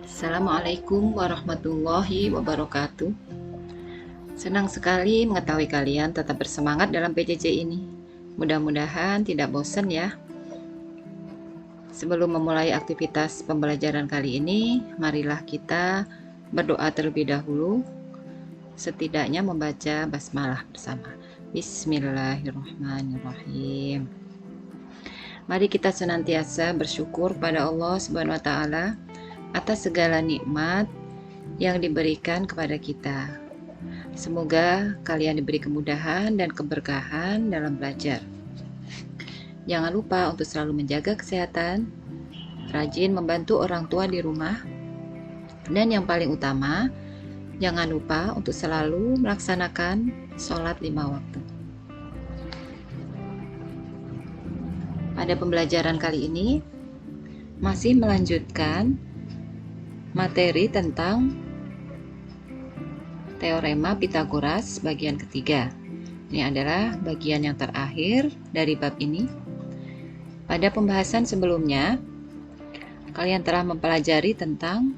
Assalamualaikum warahmatullahi wabarakatuh. Senang sekali mengetahui kalian tetap bersemangat dalam PJJ ini. Mudah-mudahan tidak bosan ya. Sebelum memulai aktivitas pembelajaran kali ini, marilah kita berdoa terlebih dahulu. Setidaknya membaca basmalah bersama. Bismillahirrahmanirrahim. Mari kita senantiasa bersyukur pada Allah Subhanahu wa taala atas segala nikmat yang diberikan kepada kita. Semoga kalian diberi kemudahan dan keberkahan dalam belajar. Jangan lupa untuk selalu menjaga kesehatan, rajin membantu orang tua di rumah, dan yang paling utama, jangan lupa untuk selalu melaksanakan sholat 5 waktu. Pada pembelajaran kali ini, masih melanjutkan materi tentang teorema Pythagoras bagian ketiga. Ini adalah bagian yang terakhir dari bab ini. Pada pembahasan sebelumnya, kalian telah mempelajari tentang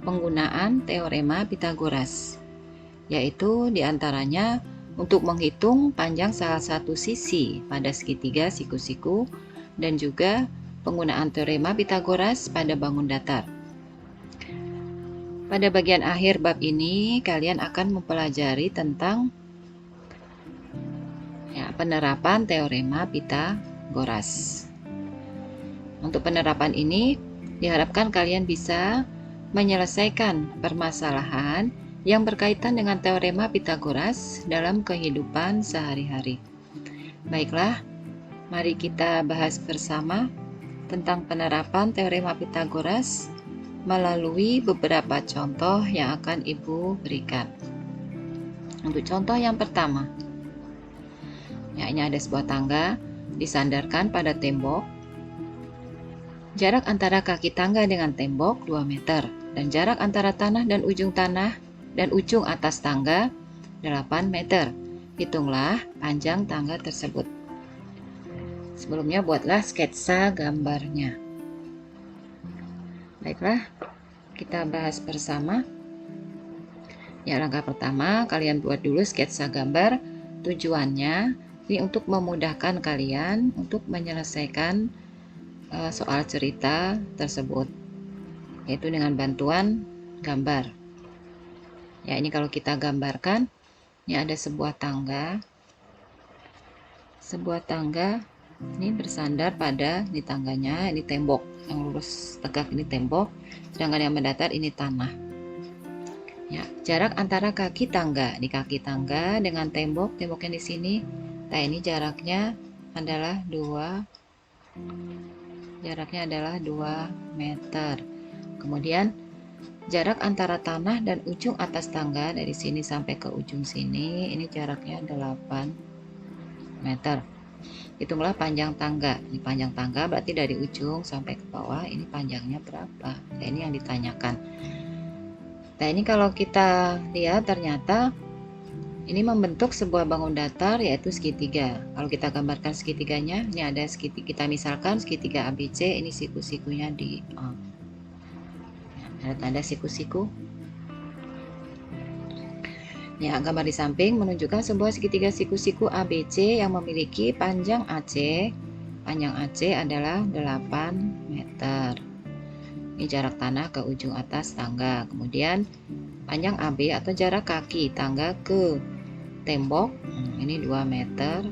penggunaan teorema Pythagoras, yaitu diantaranya untuk menghitung panjang salah satu sisi pada segitiga siku-siku dan juga penggunaan teorema Pythagoras pada bangun datar. Pada bagian akhir bab ini, kalian akan mempelajari tentang penerapan teorema Pythagoras. Untuk penerapan ini, diharapkan kalian bisa menyelesaikan permasalahan yang berkaitan dengan teorema Pythagoras dalam kehidupan sehari-hari. Baiklah, mari kita bahas bersama tentang penerapan teorema Pythagoras melalui beberapa contoh yang akan Ibu berikan. Untuk contoh yang pertama, ini ada sebuah tangga disandarkan pada tembok. Jarak antara kaki tangga dengan tembok 2 meter dan jarak antara tanah dan ujung atas tangga 8 meter. Hitunglah panjang tangga tersebut. Sebelumnya buatlah sketsa gambarnya. Baiklah, kita bahas bersama. Langkah pertama, kalian buat dulu sketsa gambar. Tujuannya ini untuk memudahkan kalian untuk menyelesaikan soal cerita tersebut, yaitu dengan bantuan gambar. Ini kalau kita gambarkan, ini ada sebuah tangga. Sebuah tangga ini bersandar pada tangganya, ini tembok yang lurus tegak, ini tembok, sedangkan yang mendatar ini tanah. Jarak antara kaki tangga, di kaki tangga dengan tembok yang di sini, ini jaraknya adalah 2 meter. Kemudian jarak antara tanah dan ujung atas tangga dari sini sampai ke ujung sini, ini jaraknya 8 meter. Hitunglah panjang tangga. Ini panjang tangga berarti dari ujung sampai ke bawah, ini panjangnya berapa? Ini yang ditanyakan. Ini kalau kita lihat ternyata ini membentuk sebuah bangun datar, yaitu segitiga. Kalau kita gambarkan segitiganya, ini ada segitiga, kita misalkan segitiga ABC, ini siku-sikunya di A. Ada tanda siku-siku. Gambar di samping menunjukkan sebuah segitiga siku-siku ABC yang memiliki panjang AC. Panjang AC adalah 8 meter. Ini jarak tanah ke ujung atas tangga. Kemudian panjang AB atau jarak kaki tangga ke tembok, ini 2 meter.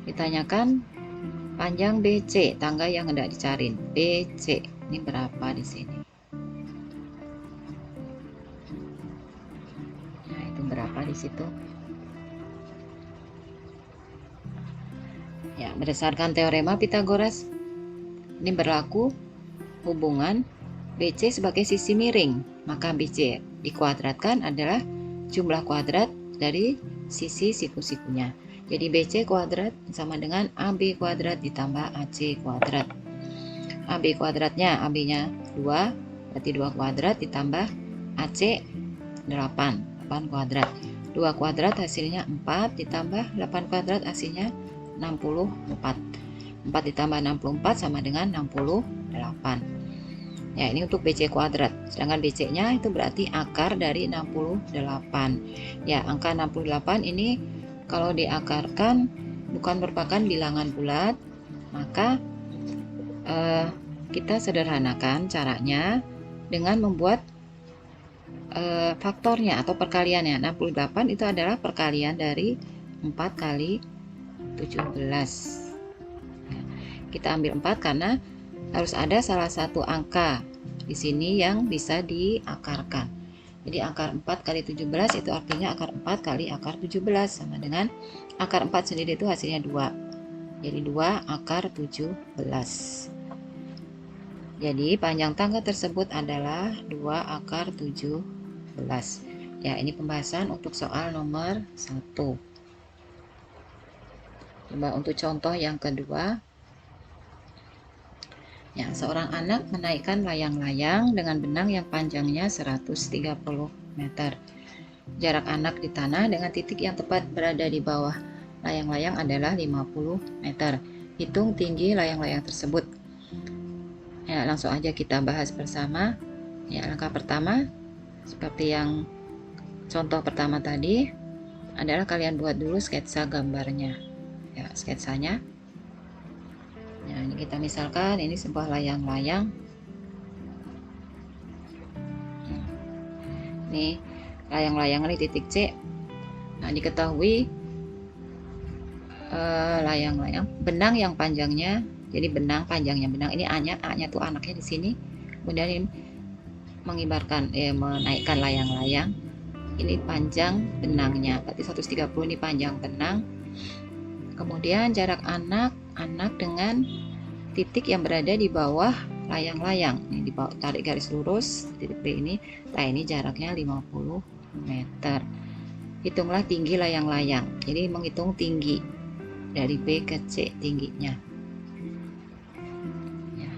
Ditanyakan panjang BC, tangga yang hendak dicari. BC, ini berapa di sini? Berapa di situ? Berdasarkan teorema Pythagoras, ini berlaku hubungan BC sebagai sisi miring, maka BC dikuadratkan adalah jumlah kuadrat dari sisi siku-sikunya. Jadi BC kuadrat sama dengan AB kuadrat ditambah AC kuadrat. AB kuadratnya, AB-nya 2, berarti 2 kuadrat ditambah AC 8 kuadrat. 2 kuadrat hasilnya 4 ditambah 8 kuadrat hasilnya 64. 4 ditambah 64 sama dengan 68. Ya, ini untuk BC kuadrat. Sedangkan BC-nya itu berarti akar dari 68. Ya, angka 68 ini kalau diakarkan bukan merupakan bilangan bulat, maka kita sederhanakan caranya dengan membuat faktornya atau perkaliannya. 68 itu adalah perkalian dari 4 kali 17. Ya, kita ambil 4 karena harus ada salah satu angka di sini yang bisa diakarkan. Jadi akar 4 kali 17 itu artinya akar 4 kali akar 17 sama dengan akar 4 sendiri itu hasilnya 2. Jadi 2 akar 17. Jadi panjang tangga tersebut adalah 2 akar 17. Ya, ini pembahasan untuk soal nomor 1. Coba untuk contoh yang kedua. Ya, seorang anak menaikkan layang-layang dengan benang yang panjangnya 130 meter. Jarak anak di tanah dengan titik yang tepat berada di bawah layang-layang adalah 50 meter. Hitung tinggi layang-layang tersebut. Ya, langsung aja kita bahas bersama. Ya, langkah pertama seperti yang contoh pertama tadi adalah kalian buat dulu sketsa gambarnya. Ya, sketsanya. Nah, ini kita misalkan ini sebuah layang-layang. Nih, layang-layang ini titik C. Nah, diketahui layang-layang benang yang panjangnya, jadi benang panjangnya benang ini A-nya tuh anaknya di sini. Kemudian ini mengibarkan menaikkan layang-layang. Ini panjang benangnya, berarti 130 ini panjang benang. Kemudian jarak anak dengan titik yang berada di bawah layang-layang. Ini di bawah, tarik garis lurus titik B ini. Nah, ini jaraknya 50 meter. Hitunglah tinggi layang-layang. Jadi menghitung tinggi dari B ke C tingginya. Ya.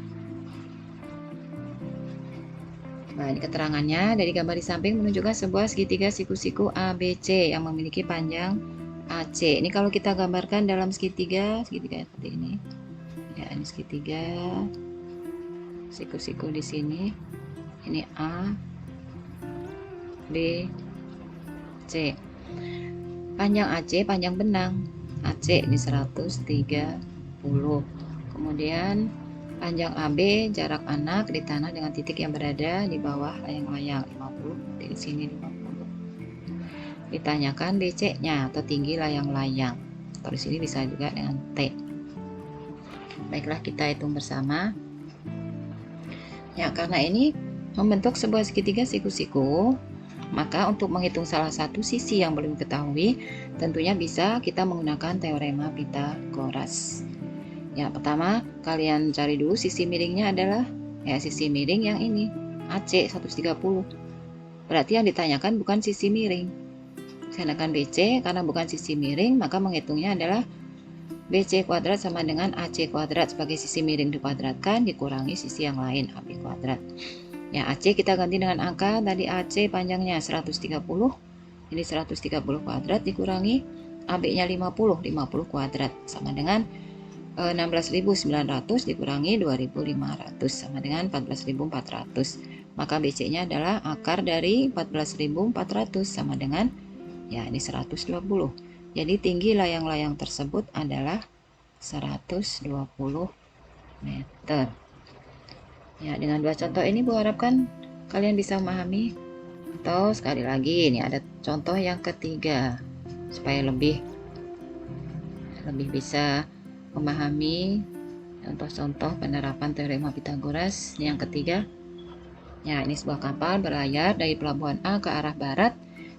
Nah, ini keterangannya dari gambar di samping menunjukkan sebuah segitiga siku-siku ABC yang memiliki panjang AC. Ini kalau kita gambarkan dalam segitiga seperti ini. Ya, ini segitiga. Siku-siku di sini. Ini A, B, C. Panjang AC, panjang benang. AC ini 130. Kemudian panjang AB, jarak anak di tanah dengan titik yang berada di bawah layang-layang 50. Di sini 50. Ditanyakan BC-nya atau tinggi layang-layang. Atau di sini bisa juga dengan T. Baiklah, kita hitung bersama. Ya, karena ini membentuk sebuah segitiga siku-siku, maka untuk menghitung salah satu sisi yang belum diketahui, tentunya bisa kita menggunakan teorema Pythagoras. Ya, pertama kalian cari dulu sisi miringnya adalah sisi miring yang ini AC 130. Berarti yang ditanyakan bukan sisi miring. Sedangkan BC karena bukan sisi miring, maka menghitungnya adalah BC kuadrat sama dengan AC kuadrat. Sebagai sisi miring dikuadratkan dikurangi sisi yang lain, AB kuadrat. Ya, AC kita ganti dengan angka tadi. AC panjangnya 130. Jadi 130 kuadrat dikurangi AB-nya 50 kuadrat sama dengan 16.900 dikurangi 2.500 sama dengan 14.400. Maka BC-nya adalah akar dari 14.400 sama dengan ini 120. Jadi tinggi layang-layang tersebut adalah 120 meter. Ya, dengan dua contoh ini Bu harapkan kalian bisa memahami. Atau sekali lagi ini ada contoh yang ketiga supaya lebih bisa memahami contoh-contoh penerapan teorema Pythagoras. Yang ketiga, ya, ini sebuah kapal berlayar dari pelabuhan A ke arah barat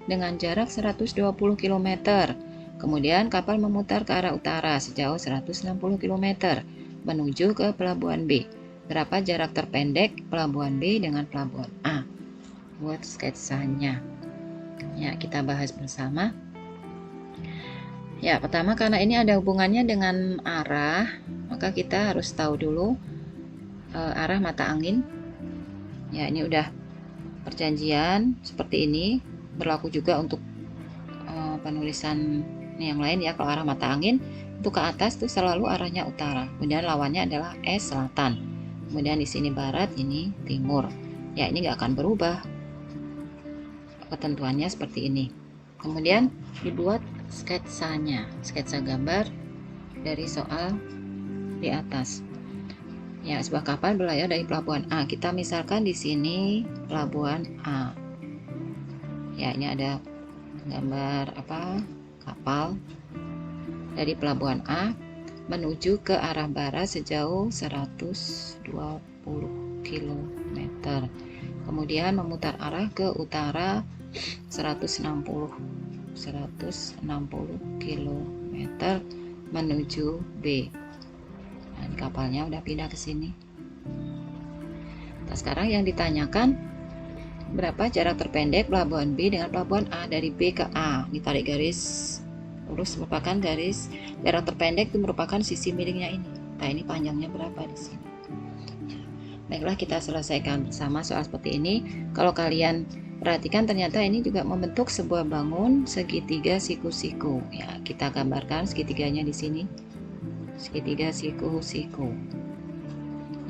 dengan jarak 120 km. Kemudian kapal memutar ke arah utara sejauh 160 km menuju ke pelabuhan B. Berapa jarak terpendek pelabuhan B dengan pelabuhan A? Buat sketsanya. Ya, kita bahas bersama. Ya, pertama karena ini ada hubungannya dengan arah, maka kita harus tahu dulu arah mata angin. Ya, ini udah perjanjian seperti ini. Berlaku juga untuk penulisan yang lain ya. Kalau arah mata angin itu ke atas tuh selalu arahnya utara, kemudian lawannya adalah selatan. kemudian di sini barat, ini timur. Ya, ini nggak akan berubah, ketentuannya seperti ini. Kemudian dibuat sketsanya, sketsa gambar dari soal di atas. Ya, sebuah kapal berlayar dari pelabuhan A. Kita misalkan di sini pelabuhan A. Ya, ini ada gambar apa? Kapal dari pelabuhan A menuju ke arah barat sejauh 120 km. Kemudian memutar arah ke utara 160 km menuju B. Nah, kapalnya udah pindah ke sini. Nah, sekarang yang ditanyakan, berapa jarak terpendek pelabuhan B dengan pelabuhan A? Dari B ke A, ditarik garis lurus merupakan garis jarak terpendek, itu merupakan sisi miringnya ini. Nah, ini panjangnya berapa di sini? Baiklah, kita selesaikan bersama soal seperti ini. Kalau kalian perhatikan, ternyata ini juga membentuk sebuah bangun segitiga siku-siku. Ya, kita gambarkan segitiganya di sini. Segitiga siku-siku.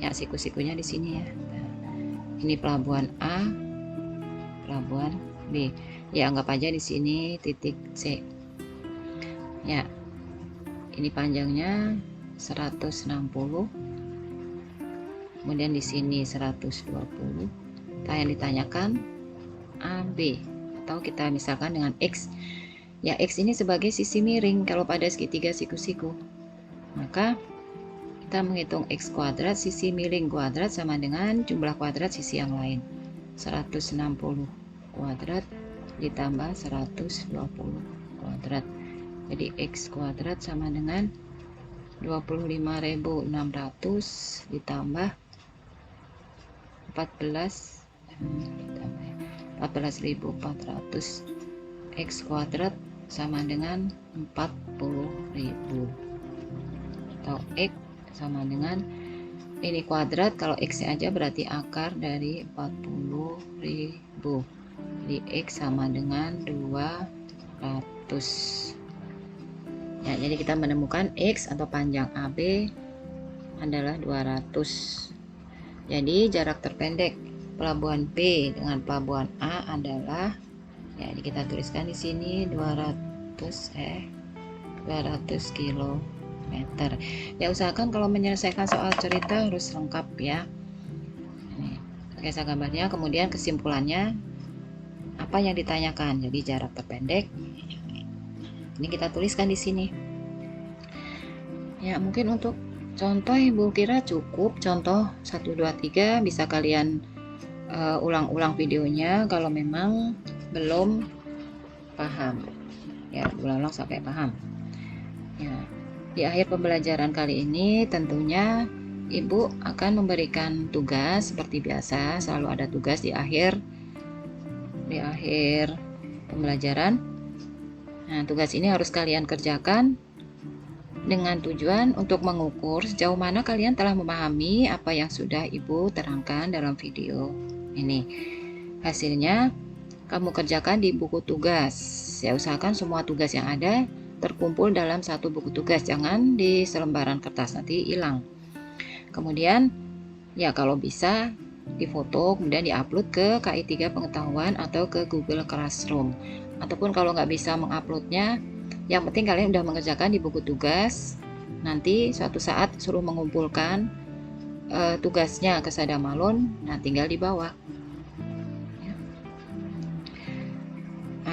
Ya, siku-sikunya di sini ya. Nah, ini pelabuhan A, pelabuhan B. Ya, anggap aja di sini titik C. Ya, ini panjangnya 160. Kemudian di sini 120. Nah, yang ditanyakan AB, atau kita misalkan dengan X. Ya, X ini sebagai sisi miring kalau pada segitiga siku-siku. Maka kita menghitung X kuadrat sisi miring kuadrat sama dengan jumlah kuadrat sisi yang lain. 160 kuadrat ditambah 120 kuadrat. Jadi X kuadrat sama dengan 25.600 ditambah 14.400. X kuadrat sama dengan 40.000, atau X sama dengan ini kuadrat, kalau X aja berarti akar dari 40.000. Jadi X sama dengan 200. Ya, jadi kita menemukan X atau panjang AB adalah 200. Jadi jarak terpendek pelabuhan B dengan pelabuhan A adalah, ya, ini kita tuliskan di sini 200 km. Ya, usahakan kalau menyelesaikan soal cerita harus lengkap ya. Ini sketsa gambarnya, kemudian kesimpulannya apa yang ditanyakan. Jadi jarak terpendek ini kita tuliskan di sini. Ya, mungkin untuk contoh Ibu kira cukup contoh 1 2 3, bisa kalian ulang-ulang videonya kalau memang belum paham. Ya, ulang-ulang sampai paham. Ya, di akhir pembelajaran kali ini tentunya Ibu akan memberikan tugas seperti biasa, selalu ada tugas di akhir pembelajaran. Nah, tugas ini harus kalian kerjakan dengan tujuan untuk mengukur sejauh mana kalian telah memahami apa yang sudah Ibu terangkan dalam video ini. Hasilnya kamu kerjakan di buku tugas. Ya, usahakan semua tugas yang ada terkumpul dalam satu buku tugas, jangan di selembaran kertas, nanti hilang. Kemudian ya, kalau bisa difoto kemudian diupload ke KI3 Pengetahuan atau ke Google Classroom. Ataupun kalau nggak bisa menguploadnya, yang penting kalian udah mengerjakan di buku tugas. Nanti suatu saat suruh mengumpulkan tugasnya ke Sadamalun, nah tinggal dibawa. Ya.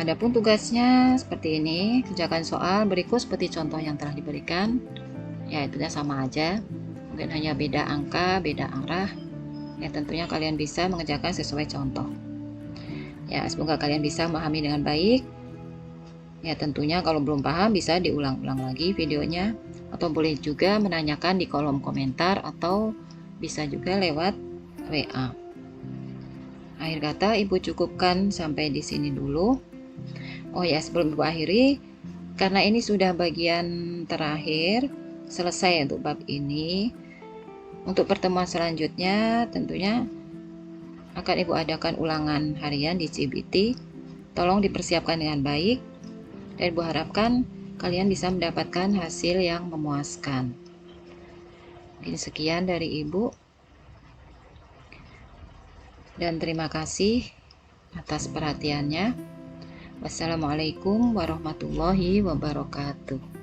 Adapun tugasnya seperti ini, kerjakan soal berikut seperti contoh yang telah diberikan. Ya, itunya sama aja, mungkin hanya beda angka, beda arah. Ya, tentunya kalian bisa mengerjakan sesuai contoh. Ya, semoga kalian bisa memahami dengan baik. Ya, tentunya kalau belum paham bisa diulang-ulang lagi videonya, atau boleh juga menanyakan di kolom komentar, atau bisa juga lewat WA. Akhir kata Ibu cukupkan sampai di sini dulu. Oh ya, sebelum Ibu akhiri, karena ini sudah bagian terakhir, selesai untuk bab ini. Untuk pertemuan selanjutnya tentunya akan Ibu adakan ulangan harian di CBT. Tolong dipersiapkan dengan baik, dan Ibu harapkan kalian bisa mendapatkan hasil yang memuaskan. Mungkin sekian dari Ibu. dan terima kasih atas perhatiannya. Wassalamualaikum warahmatullahi wabarakatuh.